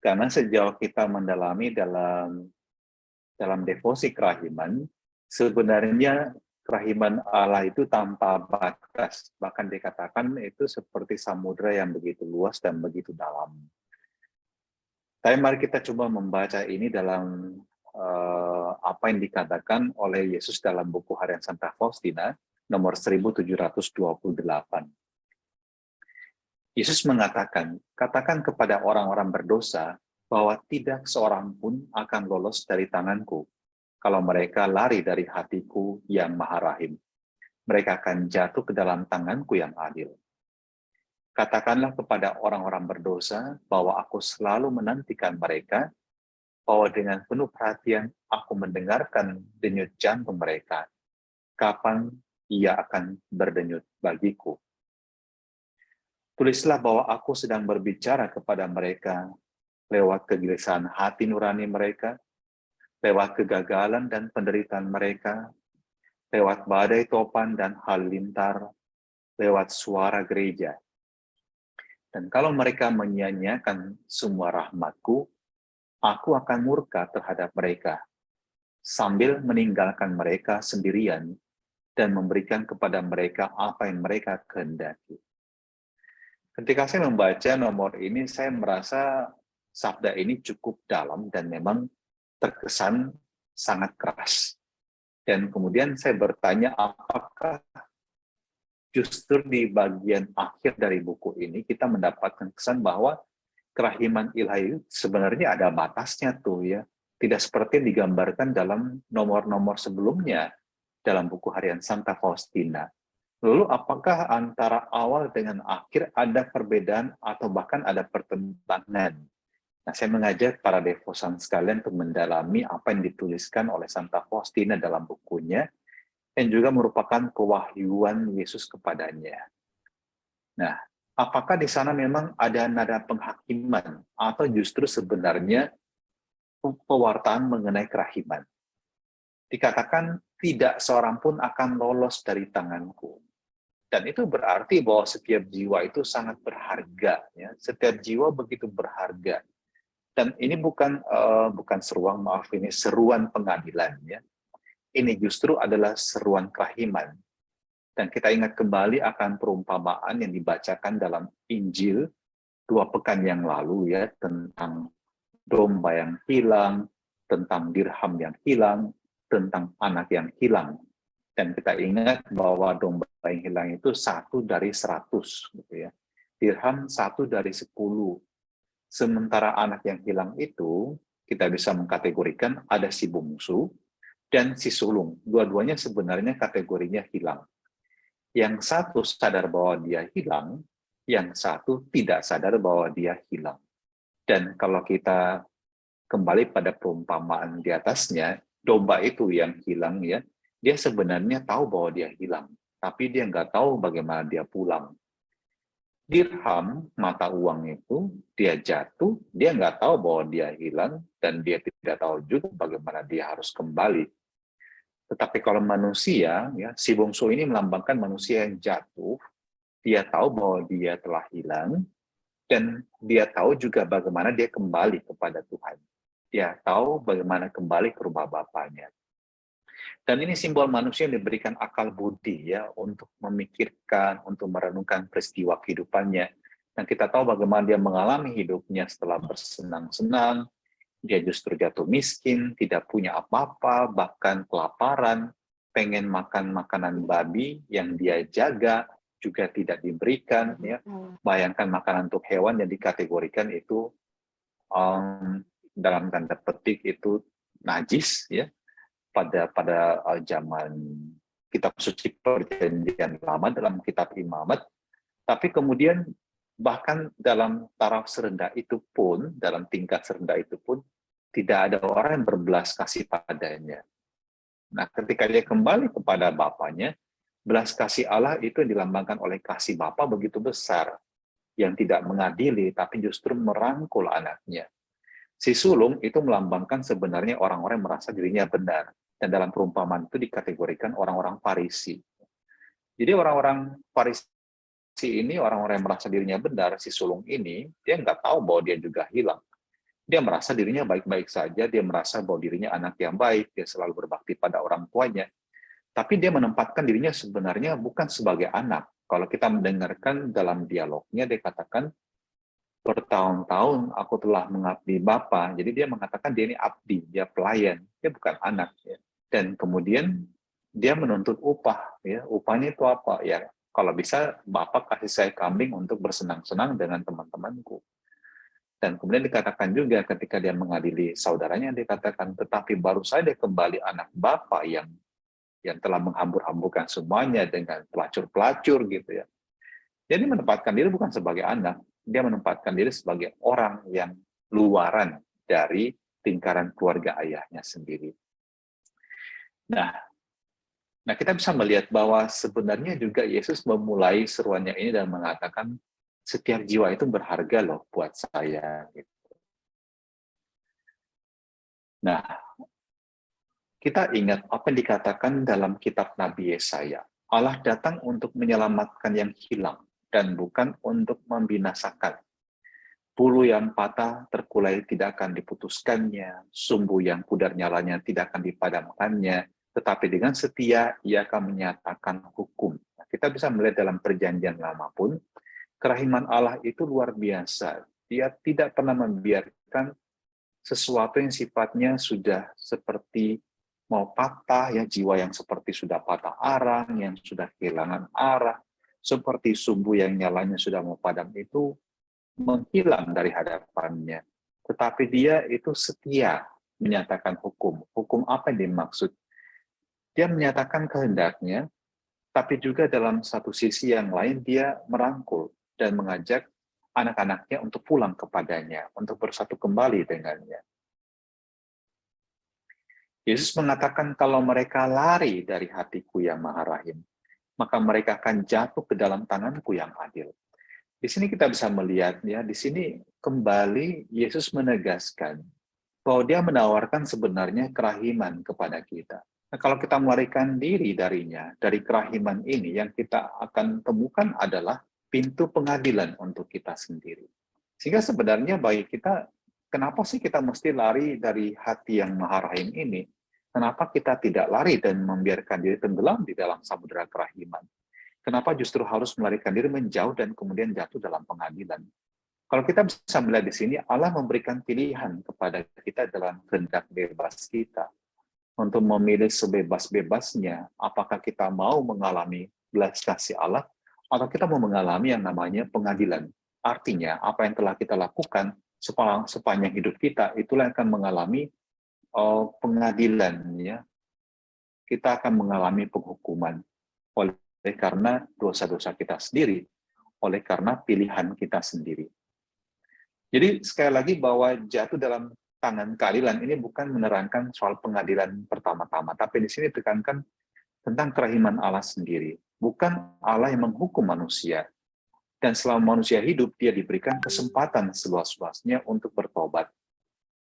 Karena sejauh kita mendalami dalam devosi kerahiman, sebenarnya kerahiman Allah itu tanpa batas. Bahkan dikatakan itu seperti samudra yang begitu luas dan begitu dalam. Tapi mari kita coba membaca ini dalam apa yang dikatakan oleh Yesus dalam buku Harian Santa Faustina, nomor 1728. Yesus mengatakan, katakan kepada orang-orang berdosa bahwa tidak seorang pun akan lolos dari tanganku kalau mereka lari dari hatiku yang maha rahim. Mereka akan jatuh ke dalam tanganku yang adil. Katakanlah kepada orang-orang berdosa bahwa aku selalu menantikan mereka, bahwa dengan penuh perhatian aku mendengarkan denyut jantung mereka. Kapan ia akan berdenyut bagiku? Tulislah bahwa aku sedang berbicara kepada mereka lewat kegelisahan hati nurani mereka, lewat kegagalan dan penderitaan mereka, lewat badai topan dan halilintar, lewat suara gereja. Dan kalau mereka menyia-nyiakan semua rahmatku, aku akan murka terhadap mereka, sambil meninggalkan mereka sendirian dan memberikan kepada mereka apa yang mereka kehendaki. Ketika saya membaca nomor ini, saya merasa sabda ini cukup dalam dan memang terkesan sangat keras. Dan kemudian saya bertanya, apakah justru di bagian akhir dari buku ini kita mendapatkan kesan bahwa kerahiman ilahi sebenarnya ada batasnya tuh ya. Tidak seperti yang digambarkan dalam nomor-nomor sebelumnya dalam buku Harian Santa Faustina. Lalu apakah antara awal dengan akhir ada perbedaan atau bahkan ada pertentangan? Nah, saya mengajak para devosan sekalian untuk mendalami apa yang dituliskan oleh Santa Faustina dalam bukunya, yang juga merupakan kewahyuan Yesus kepadanya. Nah, apakah di sana memang ada nada penghakiman atau justru sebenarnya pewartaan mengenai kerahiman? Dikatakan tidak seorang pun akan lolos dari tanganku. Dan itu berarti bahwa setiap jiwa itu sangat berharga, ya. Setiap jiwa begitu berharga. Dan ini bukan seruan, maaf, ini seruan pengadilan, ya. Ini justru adalah seruan kerahiman. Dan kita ingat kembali akan perumpamaan yang dibacakan dalam Injil 2 pekan yang lalu, ya, tentang domba yang hilang, tentang dirham yang hilang, tentang anak yang hilang. Dan kita ingat bahwa domba yang hilang itu 1 dari 100, gitu ya. Dirham 1 dari 10. Sementara anak yang hilang itu, kita bisa mengkategorikan ada si bungsu dan si sulung. Dua-duanya sebenarnya kategorinya hilang. Yang satu sadar bahwa dia hilang, yang satu tidak sadar bahwa dia hilang. Dan kalau kita kembali pada perumpamaan di atasnya, domba itu yang hilang, ya, dia sebenarnya tahu bahwa dia hilang, tapi dia nggak tahu bagaimana dia pulang. Dirham, mata uang itu, dia jatuh, dia nggak tahu bahwa dia hilang, dan dia tidak tahu juga bagaimana dia harus kembali. Tetapi kalau manusia, ya, si bungsu ini melambangkan manusia yang jatuh, dia tahu bahwa dia telah hilang, dan dia tahu juga bagaimana dia kembali kepada Tuhan. Dia tahu bagaimana kembali ke rumah Bapaknya. Dan ini simbol manusia yang diberikan akal budi, ya, untuk memikirkan, untuk merenungkan peristiwa kehidupannya. Dan kita tahu bagaimana dia mengalami hidupnya setelah bersenang-senang, dia justru jatuh miskin, tidak punya apa-apa, bahkan kelaparan, pengen makan makanan babi yang dia jaga, juga tidak diberikan. Ya. Bayangkan makanan untuk hewan yang dikategorikan itu dalam tanda petik itu najis, ya, pada zaman kitab suci perjanjian lama dalam kitab Imamat. Tapi kemudian bahkan dalam taraf serendah itu pun, dalam tingkat serendah itu pun, tidak ada orang yang berbelas kasih padanya. Nah, ketika dia kembali kepada Bapaknya, belas kasih Allah itu dilambangkan oleh kasih Bapa begitu besar, yang tidak mengadili, tapi justru merangkul anaknya. Si sulung itu melambangkan sebenarnya orang-orang yang merasa dirinya benar. Dan dalam perumpamaan itu dikategorikan orang-orang Farisi. Jadi orang-orang Farisi ini, orang-orang yang merasa dirinya benar, si sulung ini, dia nggak tahu bahwa dia juga hilang. Dia merasa dirinya baik-baik saja, dia merasa bahwa dirinya anak yang baik, dia selalu berbakti pada orang tuanya. Tapi dia menempatkan dirinya sebenarnya bukan sebagai anak. Kalau kita mendengarkan dalam dialognya, dia katakan, bertahun-tahun aku telah mengabdi Bapa. Jadi dia mengatakan dia ini abdi, dia pelayan, dia bukan anak. Ya. Dan kemudian dia menuntut upah. Ya. Upahnya itu apa? Ya, kalau bisa Bapak kasih saya kambing untuk bersenang-senang dengan teman-temanku. Dan kemudian dikatakan juga ketika dia mengadili saudaranya, dikatakan, tetapi baru saja kembali anak Bapak yang telah menghambur-hamburkan semuanya dengan pelacur-pelacur gitu ya. Jadi menempatkan diri bukan sebagai anak, dia menempatkan diri sebagai orang yang luaran dari lingkaran keluarga ayahnya sendiri. Nah, kita bisa melihat bahwa sebenarnya juga Yesus memulai seruannya ini dan mengatakan setiap jiwa itu berharga loh buat saya. Nah, kita ingat apa yang dikatakan dalam kitab Nabi Yesaya. Allah datang untuk menyelamatkan yang hilang dan bukan untuk membinasakan. Bulu yang patah terkulai tidak akan diputuskannya, sumbu yang pudar nyalanya tidak akan dipadamkannya, tetapi dengan setia ia akan menyatakan hukum. Nah, kita bisa melihat dalam perjanjian lama pun, kerahiman Allah itu luar biasa. Dia tidak pernah membiarkan sesuatu yang sifatnya sudah seperti mau patah, ya jiwa yang seperti sudah patah arang, yang sudah kehilangan arah, seperti sumbu yang nyalanya sudah mau padam itu, menghilang dari hadapannya. Tetapi dia itu setia menyatakan hukum. Hukum apa yang dimaksud? Dia menyatakan kehendaknya, tapi juga dalam satu sisi yang lain dia merangkul dan mengajak anak-anaknya untuk pulang kepadanya, untuk bersatu kembali dengannya. Yesus mengatakan kalau mereka lari dari hatiku yang maha rahim, maka mereka akan jatuh ke dalam tanganku yang adil. Di sini kita bisa melihat, ya, di sini kembali Yesus menegaskan bahwa dia menawarkan sebenarnya kerahiman kepada kita. Nah, kalau kita melarikan diri darinya, dari kerahiman ini, yang kita akan temukan adalah pintu pengadilan untuk kita sendiri. Sehingga sebenarnya bagi kita, kenapa sih kita mesti lari dari hati yang maha rahim ini? Kenapa kita tidak lari dan membiarkan diri tenggelam di dalam samudera kerahiman? Kenapa justru harus melarikan diri menjauh dan kemudian jatuh dalam pengadilan? Kalau kita bisa melihat di sini, Allah memberikan pilihan kepada kita dalam kehendak bebas kita untuk memilih sebebas-bebasnya, apakah kita mau mengalami belas kasih Allah atau kita mau mengalami yang namanya pengadilan. Artinya, apa yang telah kita lakukan sepanjang hidup kita, itulah yang akan mengalami pengadilan. Ya. Kita akan mengalami penghukuman oleh karena dosa-dosa kita sendiri, oleh karena pilihan kita sendiri. Jadi sekali lagi bahwa jatuh dalam tangan keadilan ini bukan menerangkan soal pengadilan pertama-tama, tapi di sini tekankan tentang kerahiman Allah sendiri. Bukan Allah yang menghukum manusia. Dan selama manusia hidup, dia diberikan kesempatan seluas-luasnya untuk bertobat.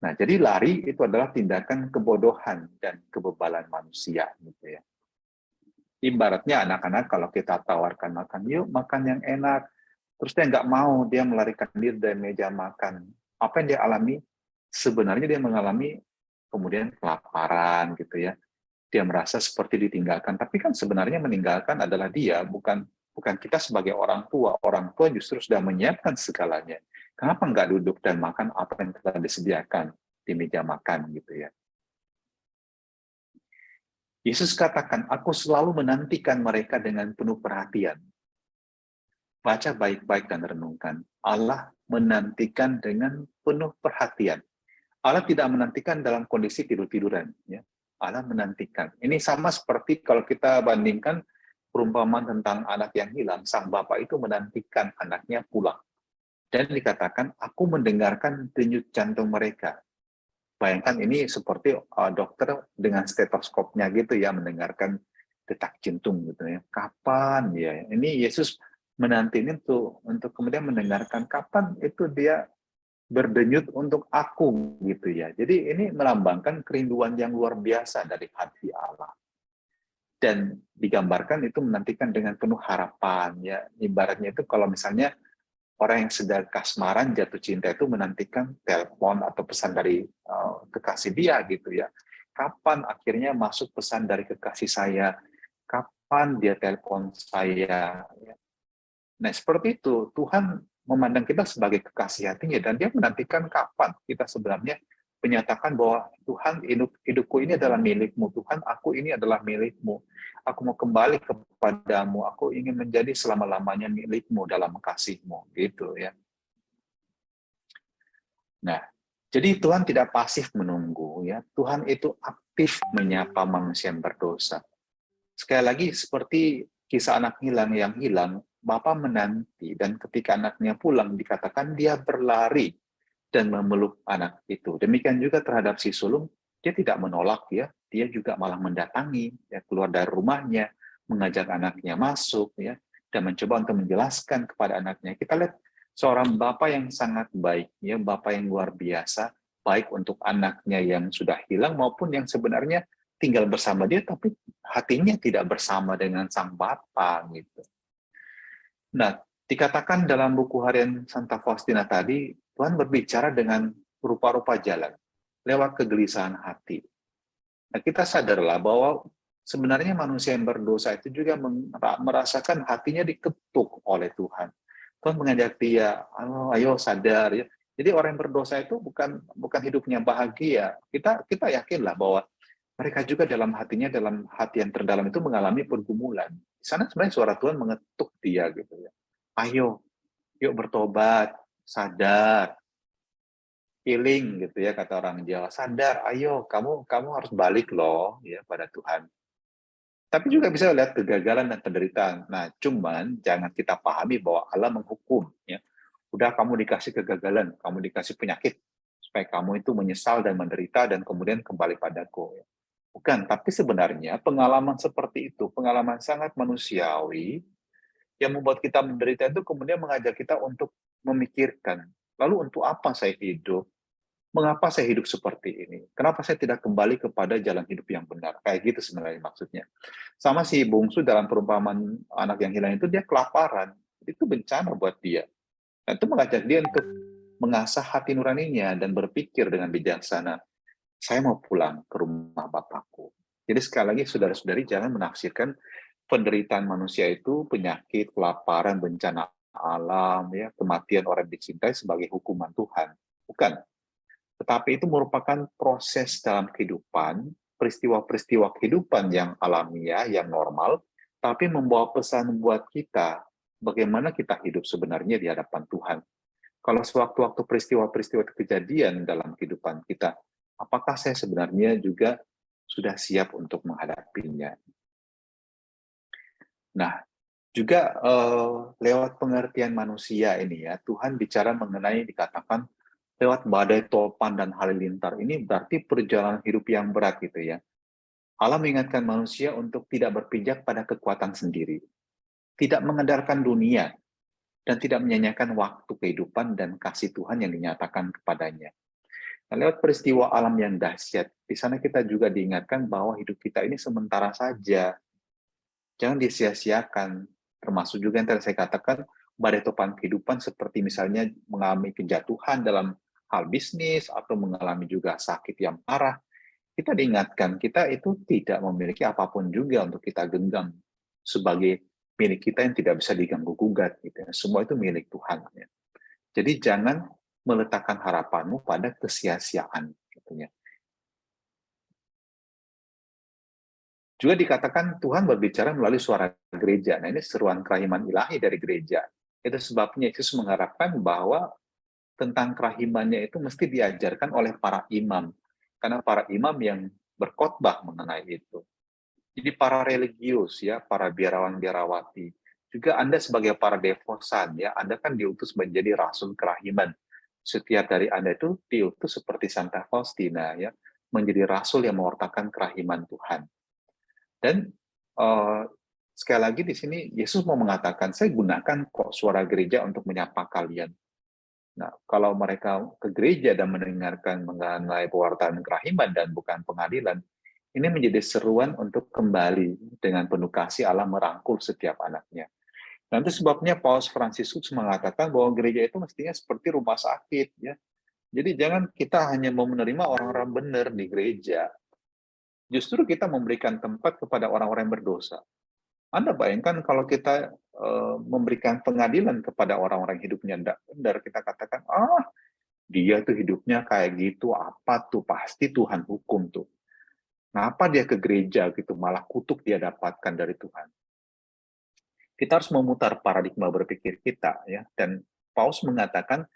Nah, jadi lari itu adalah tindakan kebodohan dan kebebalan manusia. Gitu ya. Ibaratnya anak-anak kalau kita tawarkan makan, yuk makan yang enak, terus dia nggak mau, dia melarikan diri dari meja makan. Apa yang dia alami? Sebenarnya dia mengalami kemudian kelaparan gitu ya. Dia merasa seperti ditinggalkan, tapi kan sebenarnya meninggalkan adalah dia, bukan kita sebagai orang tua. Orang tua justru sudah menyiapkan segalanya. Kenapa nggak duduk dan makan apa yang telah disediakan di meja makan gitu ya? Yesus katakan, aku selalu menantikan mereka dengan penuh perhatian. Baca baik-baik dan renungkan. Allah menantikan dengan penuh perhatian. Allah tidak menantikan dalam kondisi tidur-tiduran. Ya. Allah menantikan. Ini sama seperti kalau kita bandingkan perumpamaan tentang anak yang hilang. Sang bapak itu menantikan anaknya pulang. Dan dikatakan, aku mendengarkan denyut jantung mereka. Bayangkan ini seperti dokter dengan stetoskopnya gitu ya, mendengarkan detak jantung gitu ya. Kapan ya? Ini Yesus menanti itu untuk kemudian mendengarkan kapan itu dia berdenyut untuk aku gitu ya. Jadi ini melambangkan kerinduan yang luar biasa dari hati Allah. Dan digambarkan itu menantikan dengan penuh harapan ya. Ibaratnya itu kalau misalnya orang yang sedang kasmaran jatuh cinta itu menantikan telepon atau pesan dari kekasih dia gitu ya. Kapan akhirnya masuk pesan dari kekasih saya? Kapan dia telepon saya? Nah, seperti itu. Tuhan memandang kita sebagai kekasih hatinya, dan dia menantikan kapan kita sebenarnya menyatakan bahwa Tuhan, hidupku ini adalah milikmu. Tuhan, aku ini adalah milikmu. Aku mau kembali kepadamu. Aku ingin menjadi selama-lamanya milikmu dalam kasihmu. Gitu ya. Nah, jadi Tuhan tidak pasif menunggu. Ya, Tuhan itu aktif menyapa manusia yang berdosa. Sekali lagi, seperti kisah anak hilang yang hilang, Bapa menanti, dan ketika anaknya pulang, dikatakan dia berlari dan memeluk anak itu. Demikian juga terhadap si sulung, dia tidak menolak ya, dia juga malah mendatangi, ya, keluar dari rumahnya, mengajak anaknya masuk, ya, dan mencoba untuk menjelaskan kepada anaknya. Kita lihat seorang Bapa yang sangat baik, ya, Bapa yang luar biasa, baik untuk anaknya yang sudah hilang maupun yang sebenarnya tinggal bersama dia, tapi hatinya tidak bersama dengan sang Bapa gitu. Nah, dikatakan dalam buku harian Santa Faustina tadi, Tuhan berbicara dengan rupa-rupa jalan, lewat kegelisahan hati. Nah, kita sadarlah bahwa sebenarnya manusia yang berdosa itu juga merasakan hatinya diketuk oleh Tuhan. Tuhan mengajak dia, ayo sadar ya. Jadi orang yang berdosa itu bukan hidupnya bahagia. Kita yakinlah bahwa mereka juga dalam hatinya, dalam hati yang terdalam itu mengalami pergumulan. Di sana sebenarnya suara Tuhan mengetuk dia gitu ya. Ayo, yuk bertobat, sadar, healing gitu ya kata orang Jawa. Sadar, ayo kamu harus balik loh ya pada Tuhan. Tapi juga bisa lihat kegagalan dan penderitaan. Nah, cuman jangan kita pahami bahwa Allah menghukum ya. Udah kamu dikasih kegagalan, kamu dikasih penyakit supaya kamu itu menyesal dan menderita dan kemudian kembali padaku. Bukan, tapi sebenarnya pengalaman seperti itu, pengalaman sangat manusiawi yang membuat kita menderita itu kemudian mengajak kita untuk memikirkan, lalu untuk apa saya hidup? Mengapa saya hidup seperti ini? Kenapa saya tidak kembali kepada jalan hidup yang benar? Kayak gitu sebenarnya maksudnya. Sama si bungsu dalam perumpamaan anak yang hilang itu, dia kelaparan. Itu bencana buat dia. Dan itu mengajak dia untuk mengasah hati nuraninya dan berpikir dengan bijaksana. Saya mau pulang ke rumah Bapakku. Jadi sekali lagi, saudara-saudari, jangan menafsirkan penderitaan manusia itu, penyakit, kelaparan, bencana alam, ya, kematian orang dicintai sebagai hukuman Tuhan. Bukan. Tetapi itu merupakan proses dalam kehidupan, peristiwa-peristiwa kehidupan yang alamiah, yang normal, tapi membawa pesan buat kita, bagaimana kita hidup sebenarnya di hadapan Tuhan. Kalau sewaktu-waktu peristiwa-peristiwa itu kejadian dalam kehidupan kita, apakah saya sebenarnya juga sudah siap untuk menghadapinya? Nah, juga lewat pengertian manusia ini ya, Tuhan bicara mengenai, dikatakan lewat badai topan dan halilintar. Ini berarti perjalanan hidup yang berat gitu ya. Allah mengingatkan manusia untuk tidak berpijak pada kekuatan sendiri, tidak mengandalkan dunia, dan tidak menyanyiakan waktu kehidupan dan kasih Tuhan yang dinyatakan kepadanya. Nah, lewat peristiwa alam yang dahsyat, di sana kita juga diingatkan bahwa hidup kita ini sementara saja. Jangan disia-siakan. Termasuk juga yang tadi saya katakan, badai topan kehidupan seperti misalnya mengalami kejatuhan dalam hal bisnis, atau mengalami juga sakit yang parah. Kita diingatkan, kita itu tidak memiliki apapun juga untuk kita genggam sebagai milik kita yang tidak bisa diganggu-gugat. Gitu ya. Semua itu milik Tuhan. Ya. Jadi jangan meletakkan harapanmu pada kesia-siaan. Gitu ya. Juga dikatakan Tuhan berbicara melalui suara gereja. Nah, ini seruan kerahiman ilahi dari gereja. Itu sebabnya Yesus mengharapkan bahwa tentang kerahimannya itu mesti diajarkan oleh para imam. Karena para imam yang berkhotbah mengenai itu. Jadi para religius, ya, para biarawan-biarawati. Juga Anda sebagai para devosan, ya, Anda kan diutus menjadi rasul kerahiman. Setiap dari Anda itu diutus seperti Santa Faustina, ya, menjadi rasul yang mewartakan kerahiman Tuhan. Dan sekali lagi di sini Yesus mau mengatakan, saya gunakan kok suara gereja untuk menyapa kalian. Nah, kalau mereka ke gereja dan mendengarkan mengenai pewartaan kerahiman dan bukan pengadilan, ini menjadi seruan untuk kembali dengan penuh kasih Allah merangkul setiap anaknya. Dan itu sebabnya Paus Fransiskus mengatakan bahwa gereja itu mestinya seperti rumah sakit, ya. Jadi jangan kita hanya mau menerima orang-orang benar di gereja. Justru kita memberikan tempat kepada orang-orang yang berdosa. Anda bayangkan kalau kita memberikan pengadilan kepada orang-orang hidupnya tidak benar, kita katakan, dia tuh hidupnya kayak gitu, apa tuh, pasti Tuhan hukum tuh. Kenapa dia ke gereja gitu, malah kutuk dia dapatkan dari Tuhan. Kita harus memutar paradigma berpikir kita, ya. Dan Paus mengatakan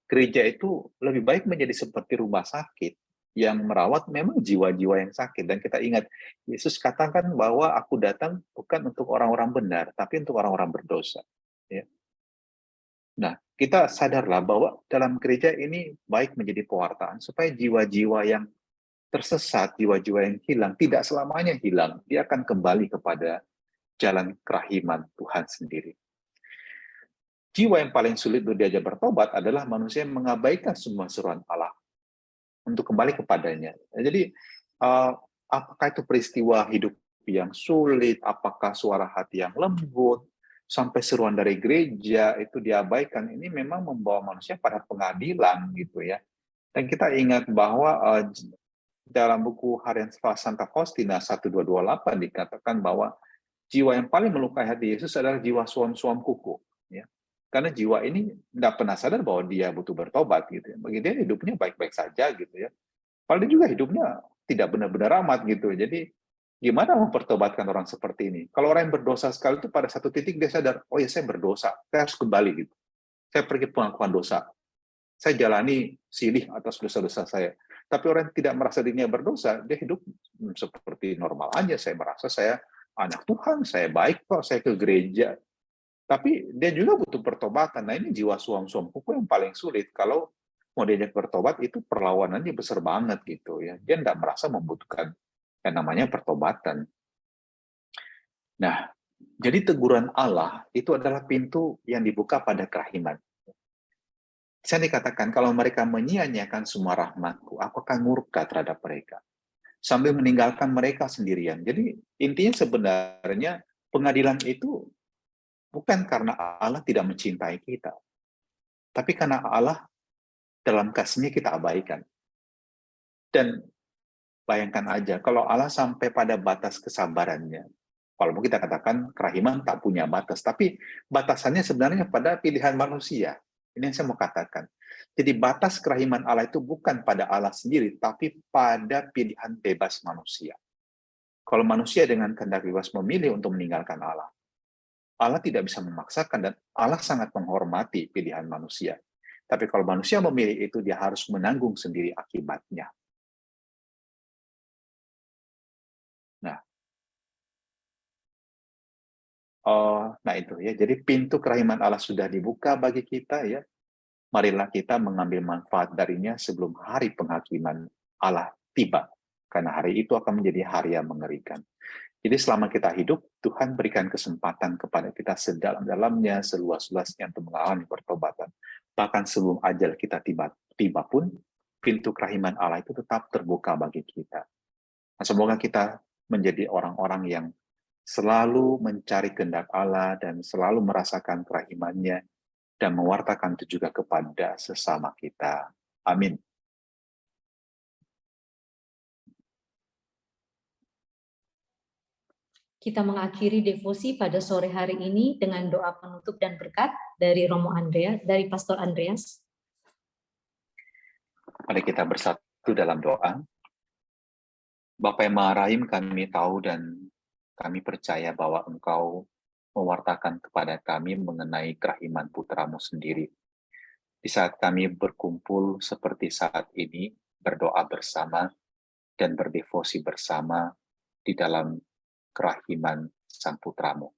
gereja itu lebih baik menjadi seperti rumah sakit yang merawat memang jiwa-jiwa yang sakit. Dan kita ingat, Yesus katakan bahwa aku datang bukan untuk orang-orang benar, tapi untuk orang-orang berdosa. Ya. Nah, kita sadarlah bahwa dalam gereja ini baik menjadi pewartaan, supaya jiwa-jiwa yang tersesat, jiwa-jiwa yang hilang, tidak selamanya hilang. Dia akan kembali kepada jalan kerahiman Tuhan sendiri. Jiwa yang paling sulit untuk diajak bertobat adalah manusia yang mengabaikan semua seruan Allah untuk kembali kepadanya. Jadi, apakah itu peristiwa hidup yang sulit, apakah suara hati yang lembut, sampai seruan dari gereja itu diabaikan, ini memang membawa manusia pada pengadilan gitu ya. Dan kita ingat bahwa dalam buku Harian Santa Faustina 1228 dikatakan bahwa jiwa yang paling melukai hati Yesus adalah jiwa suam-suam kuku. Ya. Karena jiwa ini tidak pernah sadar bahwa dia butuh bertobat gitu ya. Bagi dia hidupnya baik-baik saja gitu ya. Padahal dia juga hidupnya tidak benar-benar amat gitu. Jadi gimana mempertobatkan orang seperti ini? Kalau orang yang berdosa sekali itu pada satu titik dia sadar, oh ya saya berdosa, saya harus kembali gitu. Saya pergi pengakuan dosa. Saya jalani silih atas dosa-dosa saya. Tapi orang yang tidak merasa dirinya berdosa, dia hidup seperti normal aja. Saya merasa saya anak Tuhan, saya baik kok, saya ke gereja. Tapi dia juga butuh pertobatan. Nah ini jiwa suam-suam kuku yang paling sulit. Kalau mau diajak bertobat, itu perlawanannya besar banget gitu ya. Dia tidak merasa membutuhkan yang namanya pertobatan. Nah, jadi teguran Allah itu adalah pintu yang dibuka pada kerahiman. Saya dikatakan, kalau mereka menyia-nyiakan semua rahmatku, aku akan murka terhadap mereka. Sambil meninggalkan mereka sendirian. Jadi intinya sebenarnya pengadilan itu bukan karena Allah tidak mencintai kita, tapi karena Allah dalam kasih-Nya kita abaikan. Dan bayangkan aja, kalau Allah sampai pada batas kesabarannya, walaupun kita katakan kerahiman tak punya batas, tapi batasannya sebenarnya pada pilihan manusia. Ini yang saya mau katakan. Jadi batas kerahiman Allah itu bukan pada Allah sendiri, tapi pada pilihan bebas manusia. Kalau manusia dengan kehendak bebas memilih untuk meninggalkan Allah, Allah tidak bisa memaksakan dan Allah sangat menghormati pilihan manusia. Tapi kalau manusia memilih itu, dia harus menanggung sendiri akibatnya. Nah itu ya. Jadi pintu kerahiman Allah sudah dibuka bagi kita ya. Marilah kita mengambil manfaat darinya sebelum hari penghakiman Allah tiba. Karena hari itu akan menjadi hari yang mengerikan. Jadi selama kita hidup, Tuhan berikan kesempatan kepada kita sedalam-dalamnya, seluas-luasnya untuk mengalami pertobatan. Bahkan sebelum ajal kita tiba pun, pintu kerahiman Allah itu tetap terbuka bagi kita. Nah, semoga kita menjadi orang-orang yang selalu mencari kehendak Allah dan selalu merasakan kerahimannya dan mewartakan itu juga kepada sesama kita. Amin. Kita mengakhiri devosi pada sore hari ini dengan doa penutup dan berkat dari Pastor Andreas. Mari kita bersatu dalam doa. Bapa yang Maha Rahim, kami tahu dan kami percaya bahwa Engkau mewartakan kepada kami mengenai kerahiman putramu sendiri. Di saat kami berkumpul seperti saat ini, berdoa bersama dan berdevosi bersama di dalam kerahiman Sang Putramu.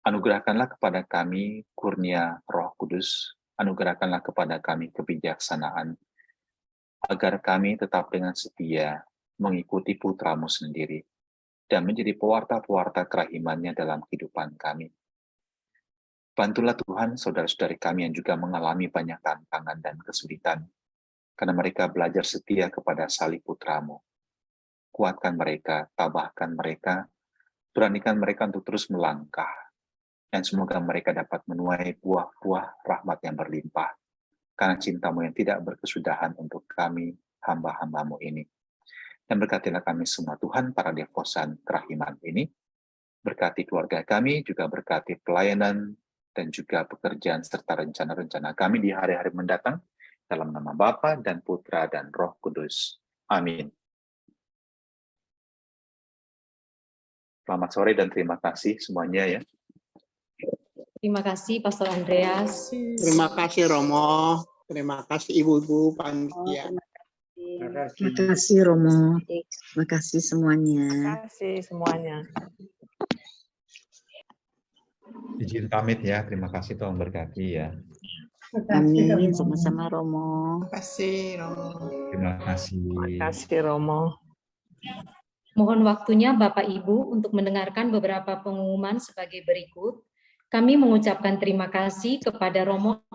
Anugerahkanlah kepada kami kurnia Roh Kudus, anugerahkanlah kepada kami kebijaksanaan, agar kami tetap dengan setia mengikuti Putramu sendiri, dan menjadi pewarta-pewarta kerahimannya dalam kehidupan kami. Bantulah Tuhan saudara-saudari kami yang juga mengalami banyak tantangan dan kesulitan, karena mereka belajar setia kepada salib Putramu. Kuatkan mereka, tabahkan mereka, beranikan mereka untuk terus melangkah, dan semoga mereka dapat menuai buah-buah rahmat yang berlimpah, karena cinta-Mu yang tidak berkesudahan untuk kami, hamba-hamba-Mu ini. Dan berkatilah kami semua Tuhan, para devosan kerahiman ini, berkati keluarga kami, juga berkati pelayanan, dan juga pekerjaan serta rencana-rencana kami di hari-hari mendatang, dalam nama Bapa dan Putra dan Roh Kudus. Amin. Selamat sore dan terima kasih semuanya ya. Terima kasih Pastor Andreas. Terima kasih Romo, terima kasih Ibu-ibu panitia. Terima kasih Romo, terima kasih semuanya. Terima kasih semuanya. Izin pamit ya, terima kasih Tuhan berkati ya. Amin, sama-sama Romo. Terima kasih Romo. Terima kasih. Terima kasih Romo. Mohon waktunya Bapak Ibu untuk mendengarkan beberapa pengumuman sebagai berikut. Kami mengucapkan terima kasih kepada Romo